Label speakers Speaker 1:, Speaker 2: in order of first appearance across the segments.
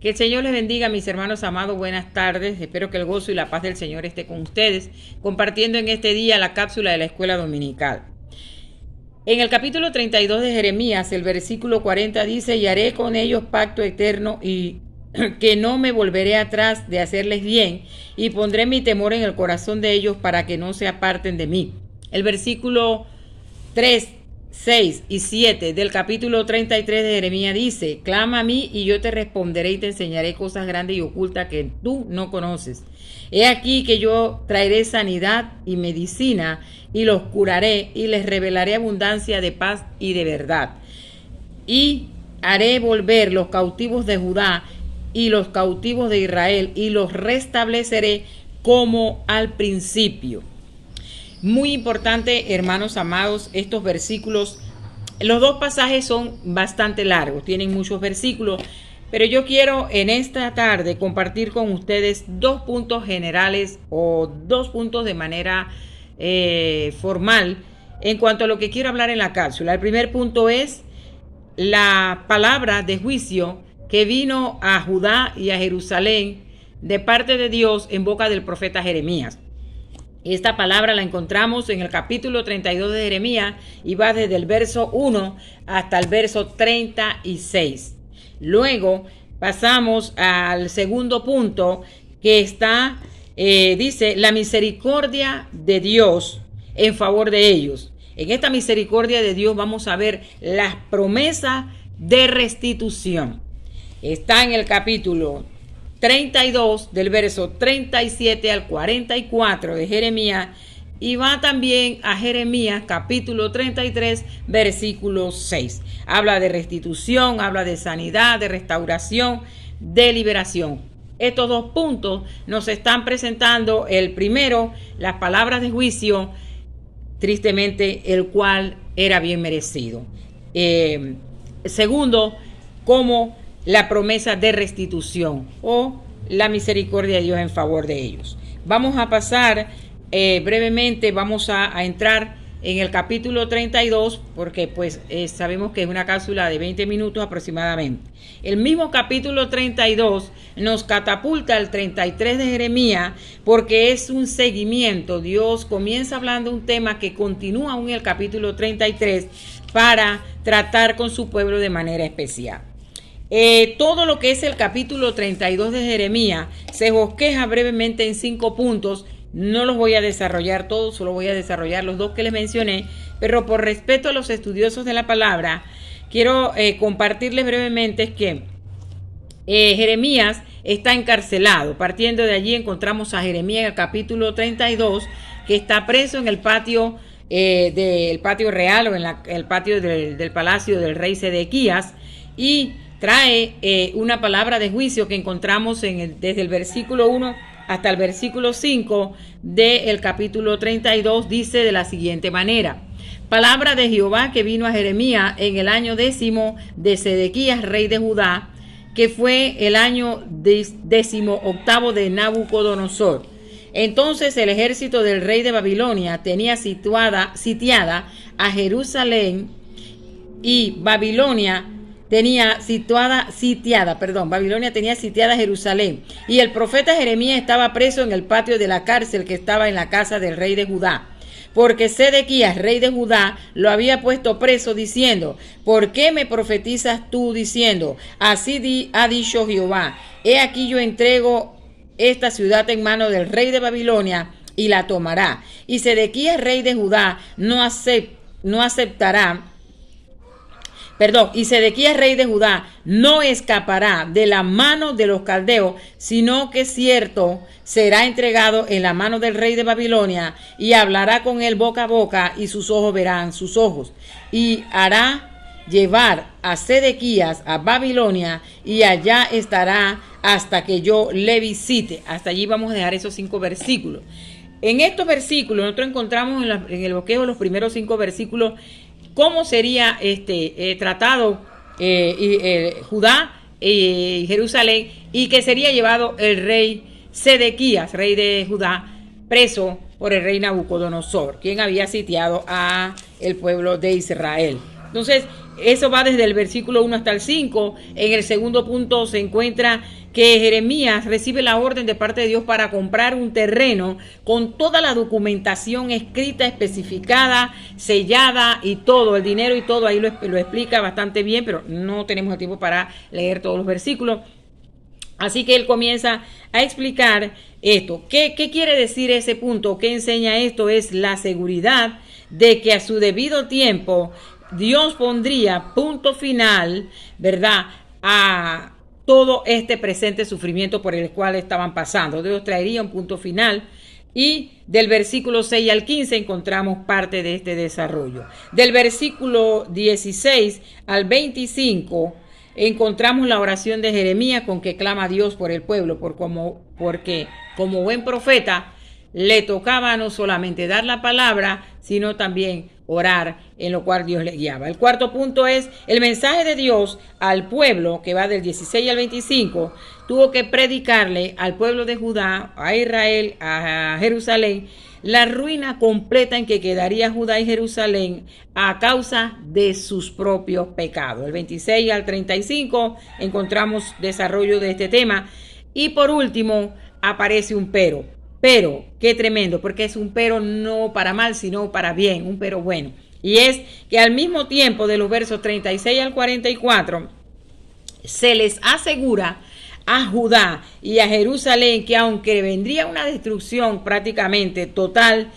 Speaker 1: Que el Señor les bendiga, mis hermanos amados. Buenas tardes. Espero que el gozo y la paz del Señor esté con ustedes, compartiendo en este día la cápsula de la escuela dominical. En el capítulo 32 de Jeremías, el versículo 40 dice: y haré con ellos pacto eterno y que no me volveré atrás de hacerles bien, y pondré mi temor en el corazón de ellos para que no se aparten de mí. El versículo 3, 6 y 7 del capítulo 33 de Jeremías dice: clama a mí y yo te responderé y te enseñaré cosas grandes y ocultas que tú no conoces. He aquí que yo traeré sanidad y medicina y los curaré y les revelaré abundancia de paz y de verdad. Y haré volver los cautivos de Judá y los cautivos de Israel y los restableceré como al principio. Muy importante, hermanos amados, estos versículos. Los dos pasajes son bastante largos, tienen muchos versículos, pero yo quiero en esta tarde compartir con ustedes dos puntos generales o dos puntos de manera formal en cuanto a lo que quiero hablar en la cápsula. El primer punto es la palabra de juicio que vino a Judá y a Jerusalén de parte de Dios en boca del profeta Jeremías. Esta palabra la encontramos en el capítulo 32 de Jeremías y va desde el verso 1 hasta el verso 36. Luego pasamos al segundo punto que está, dice, la misericordia de Dios en favor de ellos. En esta misericordia de Dios vamos a ver las promesas de restitución. Está en el capítulo 32 del verso 37 al 44 de Jeremías y va también a Jeremías capítulo 33 versículo 6. Habla de restitución, habla de sanidad, de restauración, de liberación. Estos dos puntos nos están presentando el primero, las palabras de juicio, tristemente el cual era bien merecido. Segundo, como la promesa de restitución o la misericordia de Dios en favor de ellos. Vamos a pasar brevemente, vamos a entrar en el capítulo 32 porque pues sabemos que es una cápsula de 20 minutos aproximadamente. El mismo capítulo 32 nos catapulta al 33 de Jeremías porque es un seguimiento. Dios comienza hablando de un tema que continúa aún en el capítulo 33 para tratar con su pueblo de manera especial. Todo lo que es el capítulo 32 de Jeremías se bosqueja brevemente en 5 puntos. No los voy a desarrollar todos, solo voy a desarrollar los dos que les mencioné, pero por respeto a los estudiosos de la palabra, quiero compartirles brevemente que Jeremías está encarcelado. Partiendo de allí encontramos a Jeremías en el capítulo 32, que está preso en el patio del patio real o en el patio del palacio del rey Sedequías, y trae una palabra de juicio que encontramos desde el versículo 1 hasta el versículo 5 del capítulo 32. Dice de la siguiente manera: palabra de Jehová que vino a Jeremías en el año 10 de Sedequías, rey de Judá, que fue el año 18 de Nabucodonosor. Entonces el ejército del rey de Babilonia tenía sitiada a Jerusalén, y Babilonia tenía sitiada a Jerusalén, y el profeta Jeremías estaba preso en el patio de la cárcel que estaba en la casa del rey de Judá, porque Sedequías, rey de Judá, lo había puesto preso, diciendo: ¿por qué me profetizas tú diciendo? Así ha dicho Jehová: he aquí yo entrego esta ciudad en mano del rey de Babilonia y la tomará, y Sedequías, rey de Judá, y Sedequías, rey de Judá, no escapará de la mano de los caldeos, sino que cierto será entregado en la mano del rey de Babilonia, y hablará con él boca a boca, y sus ojos verán sus ojos, y hará llevar a Sedequías a Babilonia, y allá estará hasta que yo le visite. Hasta allí vamos a dejar esos 5 versículos. En estos versículos nosotros encontramos en el bosquejo los primeros 5 versículos cómo sería tratado Judá y Jerusalén, y que sería llevado el rey Sedequías, rey de Judá, preso por el rey Nabucodonosor, quien había sitiado a el pueblo de Israel. Entonces, Eso va desde el versículo 1 hasta el 5. En el segundo punto se encuentra que Jeremías recibe la orden de parte de Dios para comprar un terreno con toda la documentación escrita, especificada, sellada y todo, el dinero y todo. Ahí lo explica bastante bien, pero no tenemos el tiempo para leer todos los versículos. Así que él comienza a explicar esto. ¿Qué quiere decir ese punto? ¿Qué enseña esto? Es la seguridad de que a su debido tiempo Dios pondría punto final, ¿verdad?, a todo este presente sufrimiento por el cual estaban pasando. Dios traería un punto final. Y del versículo 6 al 15 encontramos parte de este desarrollo. Del versículo 16 al 25 encontramos la oración de Jeremías con que clama a Dios por el pueblo, porque como buen profeta le tocaba no solamente dar la palabra, sino también orar, en lo cual Dios le guiaba. El cuarto punto es el mensaje de Dios al pueblo, que va del 16 al 25, tuvo que predicarle al pueblo de Judá, a Israel, a Jerusalén, la ruina completa en que quedaría Judá y Jerusalén a causa de sus propios pecados. El 26 al 35 encontramos desarrollo de este tema. Y por último aparece un pero. Pero, qué tremendo, porque es un pero no para mal, sino para bien, un pero bueno. Y es que al mismo tiempo de los versos 36 al 44, se les asegura a Judá y a Jerusalén que aunque vendría una destrucción prácticamente total,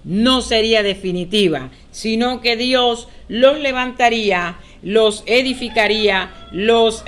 Speaker 1: no sería definitiva, sino que Dios los levantaría, los edificaría, los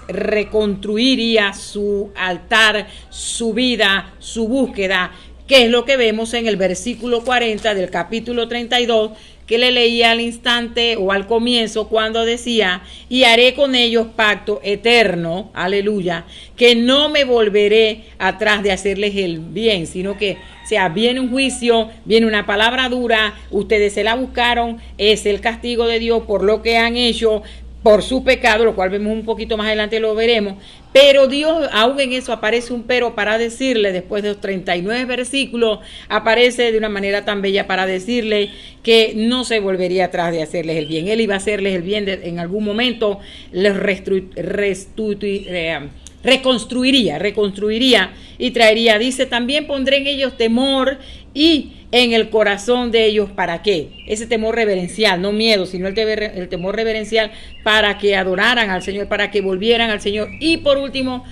Speaker 1: reconstruiría su altar, su vida, su búsqueda, que es lo que vemos en el versículo 40 del capítulo 32, que le leía al instante o al comienzo cuando decía, y haré con ellos pacto eterno, aleluya, que no me volveré atrás de hacerles el bien, sino que, o sea, viene un juicio, viene una palabra dura, ustedes se la buscaron, es el castigo de Dios por lo que han hecho, por su pecado, lo cual vemos un poquito más adelante, lo veremos. Pero Dios, aún en eso aparece un pero para decirle, después de los 39 versículos, aparece de una manera tan bella para decirle que no se volvería atrás de hacerles el bien. Él iba a hacerles el bien en algún momento, les reconstruiría y traería, dice, también pondré en ellos temor y en el corazón de ellos, ¿para qué? Ese temor reverencial, no miedo, sino el temor reverencial, para que adoraran al Señor, para que volvieran al Señor y por último,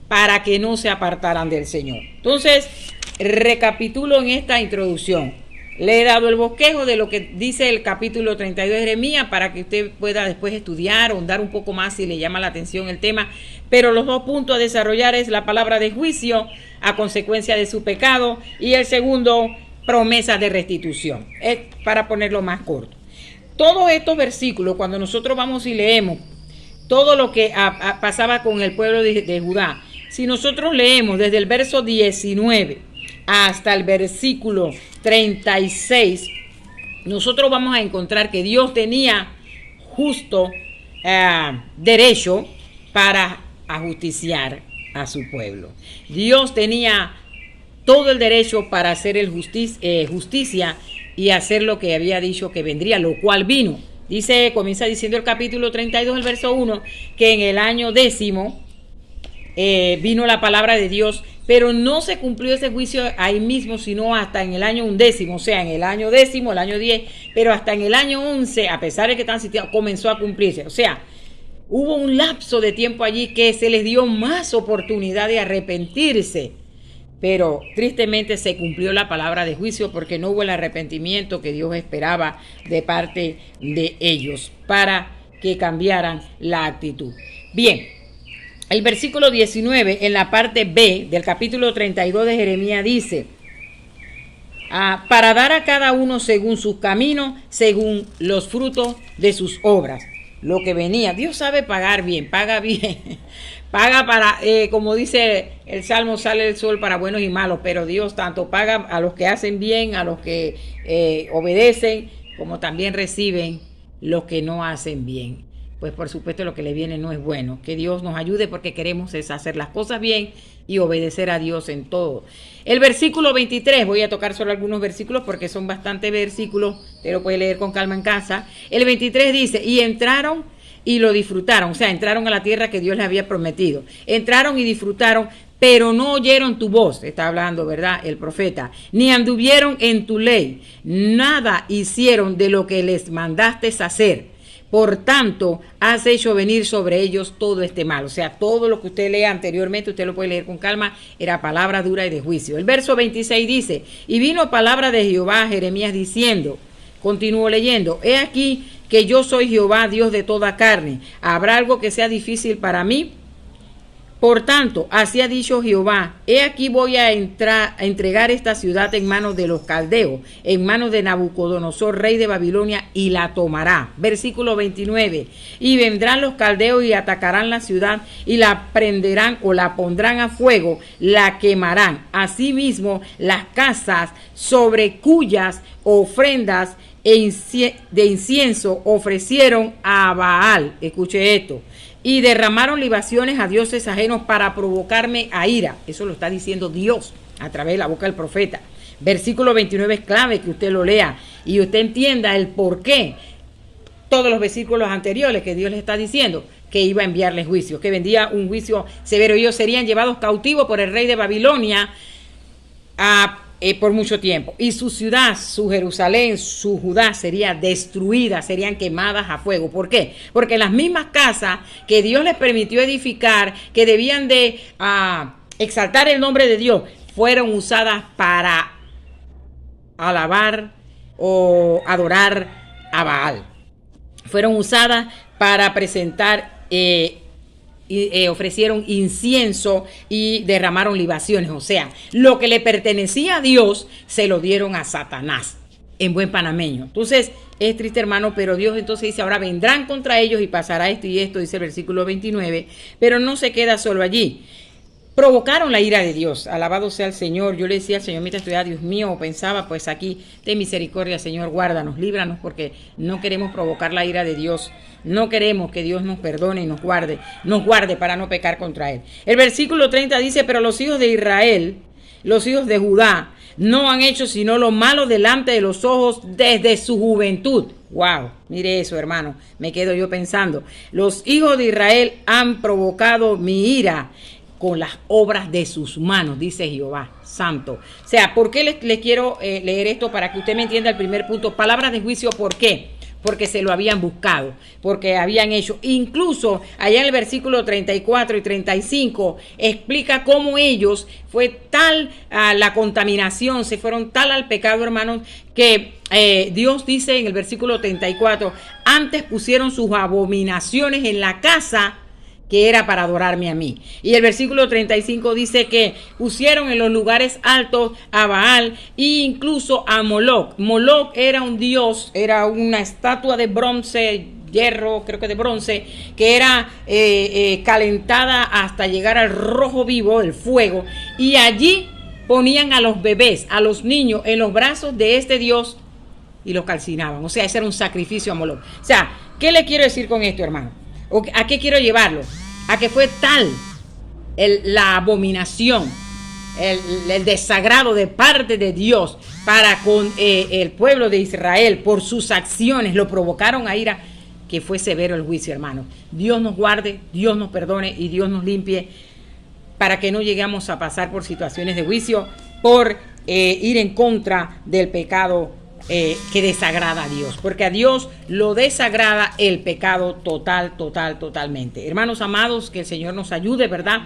Speaker 1: para que no se apartaran del Señor. Entonces, recapitulo en esta introducción. Le he dado el bosquejo de lo que dice el capítulo 32 de Jeremías para que usted pueda después estudiar o ahondar un poco más si le llama la atención el tema. Pero los dos puntos a desarrollar es la palabra de juicio a consecuencia de su pecado y el segundo, promesa de restitución. Es para ponerlo más corto. Todos estos versículos, cuando nosotros vamos y leemos todo lo que pasaba con el pueblo de Judá, si nosotros leemos desde el verso 19 hasta el versículo 36, nosotros vamos a encontrar que Dios tenía justo derecho para ajusticiar a su pueblo. Dios tenía todo el derecho para hacer justicia y hacer lo que había dicho que vendría, lo cual vino. Comienza diciendo el capítulo 32, el verso 1, que en el año 10 vino la palabra de Dios, pero no se cumplió ese juicio ahí mismo, sino hasta en el año 11, o sea, en el año 10, el año 10, pero hasta en el año 11, a pesar de que están citados, comenzó a cumplirse. O sea, hubo un lapso de tiempo allí que se les dio más oportunidad de arrepentirse, pero tristemente se cumplió la palabra de juicio porque no hubo el arrepentimiento que Dios esperaba de parte de ellos para que cambiaran la actitud. Bien, el versículo 19 en la parte B del capítulo 32 de Jeremías dice, para dar a cada uno según sus caminos, según los frutos de sus obras. Lo que venía, Dios sabe pagar bien, paga bien, paga para, como dice el Salmo, sale el sol para buenos y malos, pero Dios tanto paga a los que hacen bien, a los que obedecen, como también reciben los que no hacen bien. pues por supuesto lo que le viene no es bueno. Que Dios nos ayude porque queremos es hacer las cosas bien y obedecer a Dios en todo. El versículo 23, voy a tocar solo algunos versículos porque son bastantes versículos, te lo puedes leer con calma en casa. El 23 dice, y entraron y lo disfrutaron, o sea, entraron a la tierra que Dios les había prometido. Entraron y disfrutaron, pero no oyeron tu voz, está hablando, ¿verdad?, el profeta, ni anduvieron en tu ley, nada hicieron de lo que les mandaste hacer. Por tanto, has hecho venir sobre ellos todo este mal. O sea, todo lo que usted lea anteriormente, usted lo puede leer con calma, era palabra dura y de juicio. El verso 26 dice, y vino palabra de Jehová a Jeremías diciendo, continúo leyendo, he aquí que yo soy Jehová, Dios de toda carne. ¿Habrá algo que sea difícil para mí? Por tanto, así ha dicho Jehová, he aquí voy a entregar esta ciudad en manos de los caldeos, en manos de Nabucodonosor, rey de Babilonia, y la tomará. Versículo 29, y vendrán los caldeos y atacarán la ciudad, y la prenderán o la pondrán a fuego, la quemarán. Asimismo, las casas sobre cuyas ofrendas de incienso ofrecieron a Baal, escuche esto, y derramaron libaciones a dioses ajenos para provocarme a ira. Eso lo está diciendo Dios a través de la boca del profeta. Versículo 29 es clave que usted lo lea y usted entienda el por qué. Todos los versículos anteriores que Dios les está diciendo que iba a enviarles juicio, que vendría un juicio severo. Ellos serían llevados cautivos por el rey de Babilonia por mucho tiempo. Y su ciudad, su Jerusalén, su Judá sería destruida, serían quemadas a fuego. ¿Por qué? Porque las mismas casas que Dios les permitió edificar, que debían de exaltar el nombre de Dios, fueron usadas para alabar o adorar a Baal. Fueron usadas para presentar ofrecieron incienso y derramaron libaciones. O sea, lo que le pertenecía a Dios se lo dieron a Satanás, en buen panameño. Entonces, es triste, hermano, pero Dios entonces dice, ahora vendrán contra ellos y pasará esto y esto, dice el versículo 29, pero no se queda solo allí. Provocaron la ira de Dios, alabado sea el Señor. Yo le decía al Señor, mientras estudiaba, Dios mío, pensaba, pues aquí, ten misericordia, Señor, guárdanos, líbranos, porque no queremos provocar la ira de Dios. No queremos que Dios nos perdone y nos guarde para no pecar contra Él. El versículo 30 dice, pero los hijos de Israel, los hijos de Judá, no han hecho sino lo malo delante de los ojos desde su juventud. Wow, mire eso, hermano, me quedo yo pensando. Los hijos de Israel han provocado mi ira con las obras de sus manos, dice Jehová Santo. O sea, ¿por qué les quiero leer esto? Para que usted me entienda el primer punto. Palabras de juicio, ¿por qué? Porque se lo habían buscado, porque habían hecho. Incluso allá en el versículo 34 y 35 explica cómo ellos fue tal la contaminación, se fueron tal al pecado, hermanos, que Dios dice en el versículo 34, antes pusieron sus abominaciones en la casa que era para adorarme a mí. Y el versículo 35 dice que pusieron en los lugares altos a Baal e incluso a Moloc. Moloc era un dios, era una estatua de bronce, hierro, creo que de bronce, que era calentada hasta llegar al rojo vivo, el fuego, y allí ponían a los bebés, a los niños en los brazos de este dios y los calcinaban. O sea, ese era un sacrificio a Moloc. O sea, ¿qué le quiero decir con esto, hermano? ¿A qué quiero llevarlo? A que fue tal la abominación, el desagrado de parte de Dios para con el pueblo de Israel por sus acciones, lo provocaron a ira, que fue severo el juicio, hermano. Dios nos guarde, Dios nos perdone y Dios nos limpie para que no lleguemos a pasar por situaciones de juicio por ir en contra del pecado que desagrada a Dios, porque a Dios lo desagrada el pecado totalmente. Hermanos amados, que el Señor nos ayude, ¿verdad?,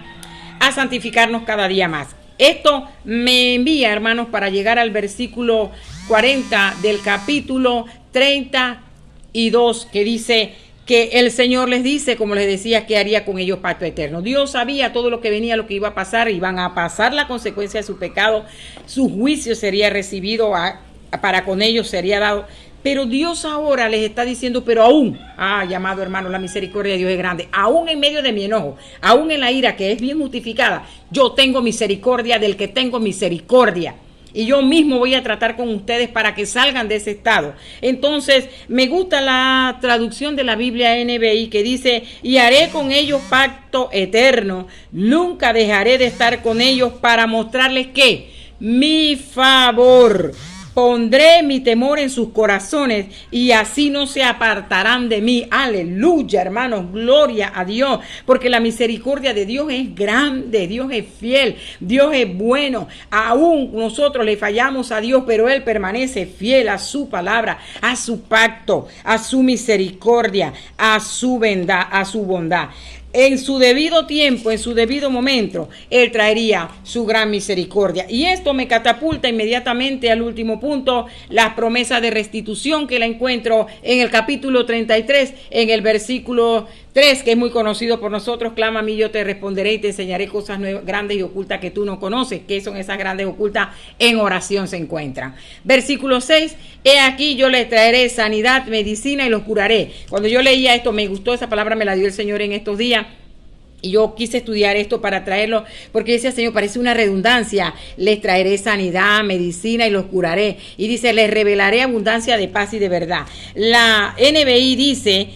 Speaker 1: a santificarnos cada día más. Esto me envía, hermanos, para llegar al versículo 40 del capítulo 32, que dice que el Señor les dice, como les decía, que haría con ellos pacto eterno. Dios sabía todo lo que venía, lo que iba a pasar, iban a pasar la consecuencia de su pecado, su juicio sería recibido para con ellos sería dado, pero Dios ahora les está diciendo, pero aún, llamado hermano, la misericordia de Dios es grande, aún en medio de mi enojo, aún en la ira que es bien justificada, yo tengo misericordia del que tengo misericordia. y yo mismo voy a tratar con ustedes para que salgan de ese estado. Entonces, me gusta la traducción de la Biblia NBI que dice, y haré con ellos pacto eterno, nunca dejaré de estar con ellos para mostrarles que mi favor. Pondré mi temor en sus corazones y así no se apartarán de mí. Aleluya, hermanos, gloria a Dios, porque la misericordia de Dios es grande, Dios es fiel, Dios es bueno. Aún nosotros le fallamos a Dios, pero Él permanece fiel a su palabra, a su pacto, a su misericordia, a su bondad. En su debido tiempo, en su debido momento, Él traería su gran misericordia. Y esto me catapulta inmediatamente al último punto, la promesa de restitución que la encuentro en el capítulo 33, en el versículo 3, que es muy conocido por nosotros. Clama a mí, yo te responderé y te enseñaré cosas nuevas, grandes y ocultas que tú no conoces. ¿Qué son esas grandes ocultas? En oración se encuentran. Versículo 6, he aquí yo les traeré sanidad, medicina y los curaré. Cuando yo leía esto, me gustó esa palabra, me la dio el Señor en estos días. Y yo quise estudiar esto para traerlo, porque decía, Señor, parece una redundancia. Les traeré sanidad, medicina y los curaré. Y dice, les revelaré abundancia de paz y de verdad. La NBI dice,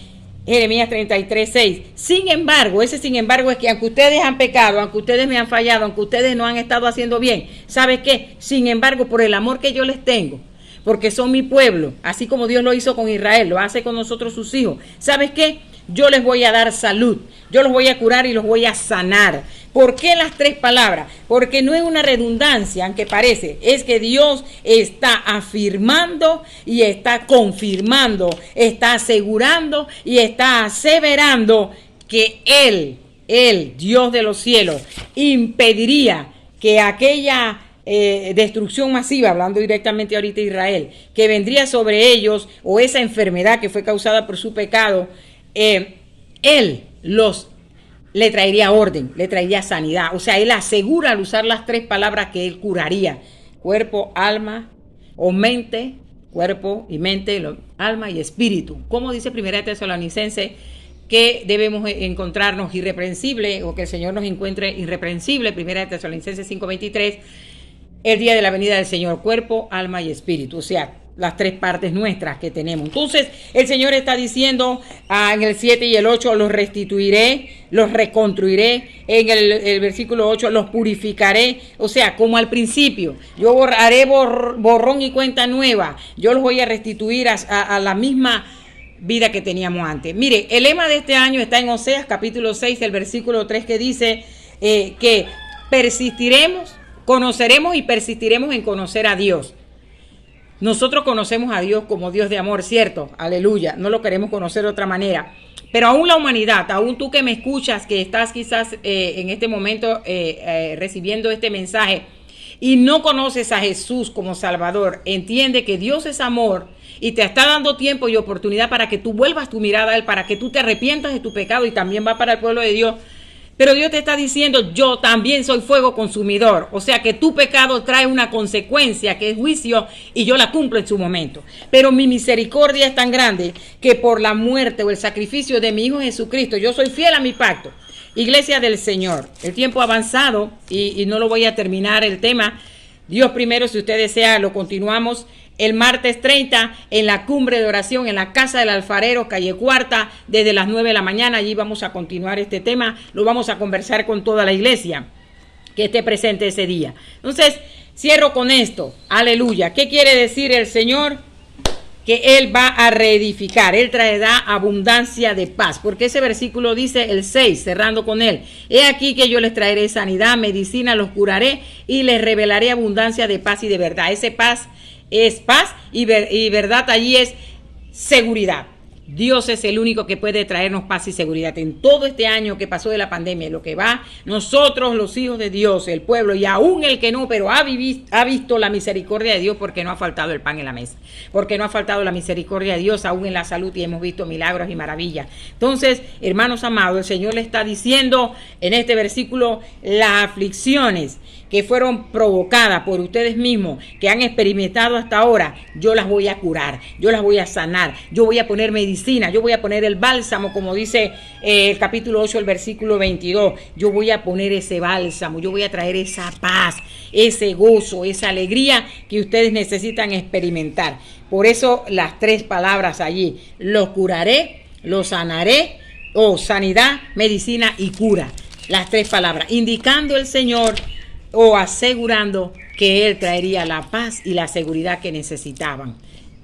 Speaker 1: Jeremías 33:6. Sin embargo, ese sin embargo es que aunque ustedes han pecado, aunque ustedes me han fallado, aunque ustedes no han estado haciendo bien, ¿sabe qué? Sin embargo, por el amor que yo les tengo, porque son mi pueblo, así como Dios lo hizo con Israel, lo hace con nosotros sus hijos. ¿Sabes qué? Yo les voy a dar salud, yo los voy a curar y los voy a sanar. ¿Por qué las tres palabras? Porque no es una redundancia, aunque parece, es que Dios está afirmando y está confirmando, está asegurando y está aseverando que Él, Dios de los cielos, impediría que aquella destrucción masiva, hablando directamente ahorita de Israel, que vendría sobre ellos, o esa enfermedad que fue causada por su pecado, Él le traería orden, le traería sanidad. O sea, Él asegura al usar las tres palabras que Él curaría: cuerpo, alma o mente, cuerpo y mente, alma y espíritu. Como dice 1 Tesalonicenses, que debemos encontrarnos irreprensibles, o que el Señor nos encuentre irreprensible, 1 Tesalonicenses 5:23, el día de la venida del Señor, cuerpo, alma y espíritu. O sea, las tres partes nuestras que tenemos. Entonces, el Señor está diciendo en el 7 y el 8, los restituiré, los reconstruiré. En el versículo 8, los purificaré. O sea, como al principio, yo haré borrón y cuenta nueva. Yo los voy a restituir a la misma vida que teníamos antes. Mire, el lema de este año está en Oseas capítulo 6, el versículo 3, que dice que persistiremos, conoceremos y persistiremos en conocer a Dios. Nosotros conocemos a Dios como Dios de amor, ¿cierto? Aleluya. No lo queremos conocer de otra manera. Pero aún la humanidad, aún tú que me escuchas, que estás quizás en este momento recibiendo este mensaje y no conoces a Jesús como Salvador, entiende que Dios es amor y te está dando tiempo y oportunidad para que tú vuelvas tu mirada a Él, para que tú te arrepientas de tu pecado, y también va para el pueblo de Dios. Pero Dios te está diciendo, yo también soy fuego consumidor. O sea que tu pecado trae una consecuencia que es juicio, y yo la cumplo en su momento. Pero mi misericordia es tan grande que por la muerte o el sacrificio de mi Hijo Jesucristo, yo soy fiel a mi pacto. Iglesia del Señor, el tiempo ha avanzado y no lo voy a terminar el tema. Dios primero, si usted desea, lo continuamos el martes 30 en la cumbre de oración en la Casa del Alfarero, calle Cuarta, desde las 9 de la mañana. Allí vamos a continuar este tema, lo vamos a conversar con toda la iglesia que esté presente ese día. Entonces, cierro con esto, aleluya. ¿Qué quiere decir el Señor? Que Él va a reedificar, Él traerá abundancia de paz, porque ese versículo dice el 6, cerrando con él: he aquí que yo les traeré sanidad, medicina, los curaré y les revelaré abundancia de paz y de verdad. Ese paz es paz y verdad, allí es seguridad. Dios es el único que puede traernos paz y seguridad. En todo este año que pasó de la pandemia, lo que va, nosotros los hijos de Dios, el pueblo, y aún el que no, pero ha visto la misericordia de Dios, porque no ha faltado el pan en la mesa, porque no ha faltado la misericordia de Dios aún en la salud, y hemos visto milagros y maravillas. Entonces, hermanos amados, el Señor le está diciendo en este versículo las aflicciones que fueron provocadas por ustedes mismos, que han experimentado hasta ahora, yo las voy a curar, yo las voy a sanar, yo voy a poner medicina, yo voy a poner el bálsamo, como dice el capítulo 8, el versículo 22, yo voy a poner ese bálsamo, yo voy a traer esa paz, ese gozo, esa alegría que ustedes necesitan experimentar. Por eso las 3 palabras allí, los curaré, los sanaré, o sanidad, medicina y cura. Las 3 palabras, indicando el Señor o asegurando que Él traería la paz y la seguridad que necesitaban.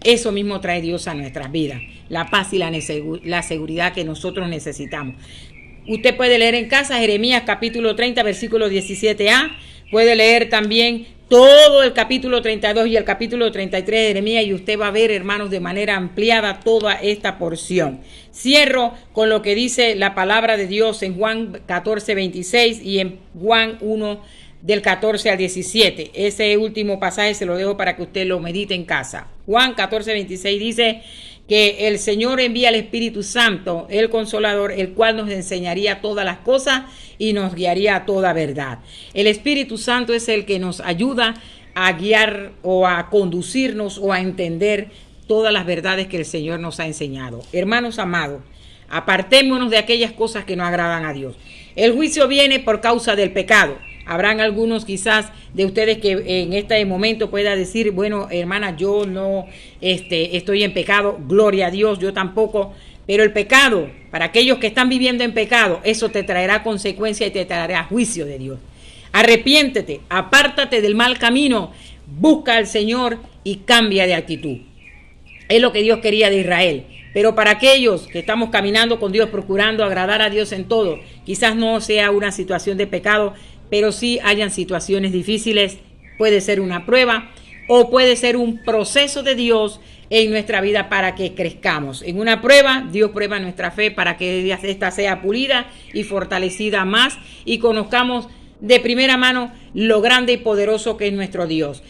Speaker 1: Eso mismo trae Dios a nuestras vidas, la paz y la seguridad que nosotros necesitamos. Usted puede leer en casa Jeremías capítulo 30, versículo 17a, puede leer también todo el capítulo 32 y el capítulo 33 de Jeremías y usted va a ver, hermanos, de manera ampliada toda esta porción. Cierro con lo que dice la palabra de Dios en Juan 14, 26 y en Juan 1, del 14 al 17. Ese último pasaje se lo dejo para que usted lo medite en casa. Juan 14, 26 dice que el Señor envía al Espíritu Santo, el Consolador, el cual nos enseñaría todas las cosas y nos guiaría a toda verdad. El Espíritu Santo es el que nos ayuda a guiar o a conducirnos o a entender todas las verdades que el Señor nos ha enseñado. Hermanos amados, apartémonos de aquellas cosas que no agradan a Dios. El juicio viene por causa del pecado. Habrán algunos quizás de ustedes que en este momento pueda decir, bueno, hermana, yo no estoy en pecado, gloria a Dios, yo tampoco. Pero el pecado, para aquellos que están viviendo en pecado, eso te traerá consecuencia y te traerá juicio de Dios. Arrepiéntete, apártate del mal camino, busca al Señor y cambia de actitud. Es lo que Dios quería de Israel. Pero para aquellos que estamos caminando con Dios, procurando agradar a Dios en todo, quizás no sea una situación de pecado, pero sí hayan situaciones difíciles, puede ser una prueba o puede ser un proceso de Dios en nuestra vida para que crezcamos. En una prueba, Dios prueba nuestra fe para que ésta sea pulida y fortalecida más y conozcamos de primera mano lo grande y poderoso que es nuestro Dios.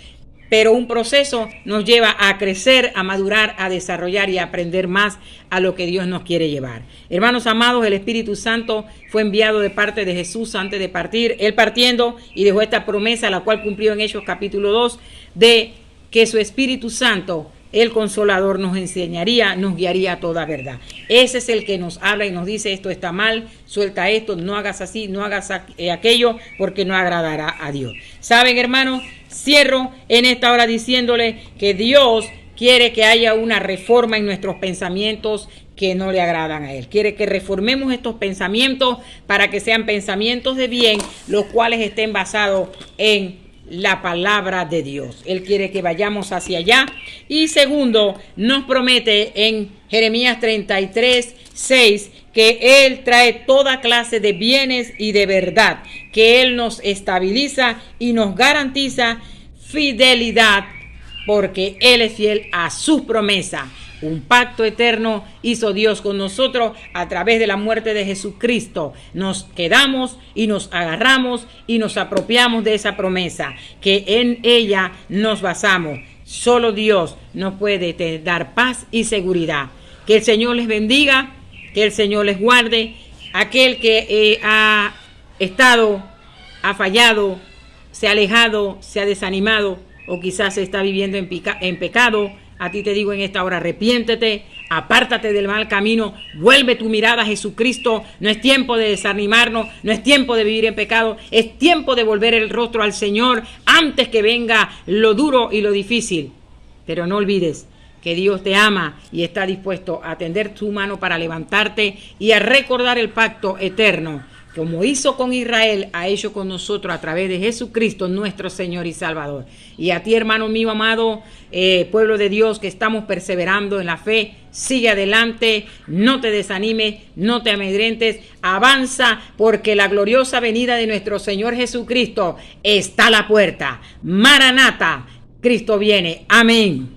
Speaker 1: Pero un proceso nos lleva a crecer, a madurar, a desarrollar y a aprender más a lo que Dios nos quiere llevar. Hermanos amados, el Espíritu Santo fue enviado de parte de Jesús antes de partir. Él partiendo y dejó esta promesa, la cual cumplió en Hechos capítulo 2, de que su Espíritu Santo, el Consolador, nos enseñaría, nos guiaría a toda verdad. Ese es el que nos habla y nos dice, esto está mal, suelta esto, no hagas así, no hagas aquello, porque no agradará a Dios. ¿Saben, hermanos? Cierro en esta hora diciéndole que Dios quiere que haya una reforma en nuestros pensamientos que no le agradan a Él. Quiere que reformemos estos pensamientos para que sean pensamientos de bien, los cuales estén basados en la palabra de Dios. Él quiere que vayamos hacia allá. Y segundo, nos promete en Jeremías 33, 6, que Él trae toda clase de bienes y de verdad, que Él nos estabiliza y nos garantiza fidelidad, porque Él es fiel a sus promesas. Un pacto eterno hizo Dios con nosotros a través de la muerte de Jesucristo. Nos quedamos y nos agarramos y nos apropiamos de esa promesa, que en ella nos basamos. Solo Dios nos puede dar paz y seguridad. Que el Señor les bendiga, que el Señor les guarde. Aquel que ha fallado, se ha alejado, se ha desanimado o quizás está viviendo en pecado, a ti te digo en esta hora, arrepiéntete, apártate del mal camino, vuelve tu mirada a Jesucristo. No es tiempo de desanimarnos, no es tiempo de vivir en pecado, es tiempo de volver el rostro al Señor antes que venga lo duro y lo difícil. Pero no olvides que Dios te ama y está dispuesto a tender tu mano para levantarte y a recordar el pacto eterno. Como hizo con Israel, ha hecho con nosotros a través de Jesucristo, nuestro Señor y Salvador. Y a ti, hermano mío amado, pueblo de Dios, que estamos perseverando en la fe, sigue adelante, no te desanimes, no te amedrentes, avanza, porque la gloriosa venida de nuestro Señor Jesucristo está a la puerta. Maranata, Cristo viene. Amén.